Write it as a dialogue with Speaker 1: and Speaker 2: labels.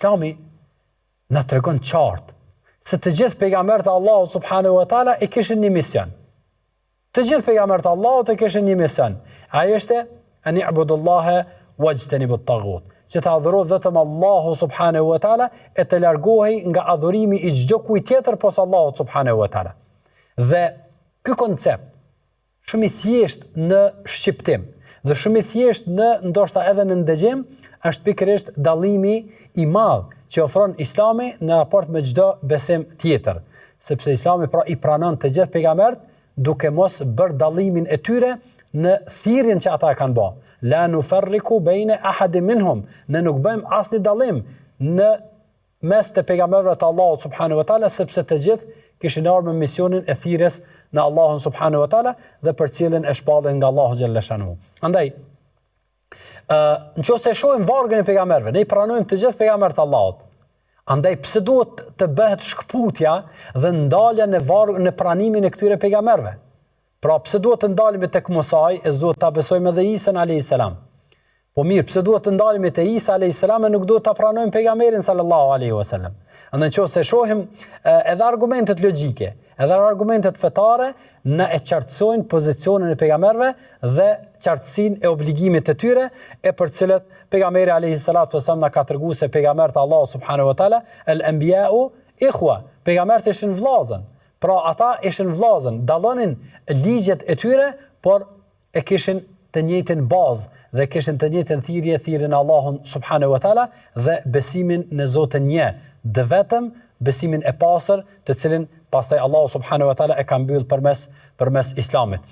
Speaker 1: Islami na tregon qartë se të gjithë pejgamberët e Allahut subhanahu wa taala e kishin një mision. Të gjithë pejgamberët e Allahut e kishin një mision. Ai ishte an i'budullaha wajtanibut taghut. Që të adhurohet vetëm Allahu subhanahu wa taala e të largohej nga adhurimi i çdo kujt tjetër posa Allahut subhanahu wa taala. Dhe ky koncept shumë i thjesht në shqiptim dhe shumë i thjesht në ndoshta edhe në ndëgjim është pikërisht dallimi i madh që ofron Islami në raport me çdo besim tjetër, sepse Islami pra i pranon të gjithë pejgamberët duke mos bërë dallimin e tyre në thirrjen që ata e kanë bërë. La nufarriku bayna ahadin minhum, ne nuk bëjmë asnjë dallim në mes të pejgamberëve të Allahut subhanahu wa taala, sepse të gjithë kishin ardhur me misionin e thirrjes në Allahun subhanahu wa taala dhe për cilën e shpallën nga Allahu xhalla shanu. Andaj nëse shohim vargën e pejgamberëve, ne i pranojmë të gjithë pejgamberët e Allahut. Andaj pse duhet të bëhet shkputja dhe ndalja në pranimin e këtyre pejgamberëve? Pra pse duhet të ndalemi tek Musa, e s'duhet ta besojmë edhe Isa alayhis salam. Po mirë, pse duhet të ndalemi te Isa alayhis salam e nuk duhet ta pranojmë pejgamberin sallallahu alaihi wasallam? Andaj nëse shohim edhe argumentet logjike, edhe argumentet fetare, na e qartësojnë pozicionin e pejgamberëve dhe qartësinë e obligimit të tyre, e për cilët pejgamberi alayhi salatu wasallam na ka treguar se pejgamberët e Allahut subhanahu wa taala al-anbiya'u ikhwa, pejgamberët ishin vëllezër. Pra ata ishin vëllezër, dallonin ligjet e tyre, por e kishin të njëjtin bazë dhe kishin të njëjtën thirrje, thirrjen e Allahut subhanahu wa taala dhe besimin në Zotin një, dhe vetëm besimin e pastër, të cilin pastaj Allahu subhanahu wa taala e ka mbyll përmes Islamit.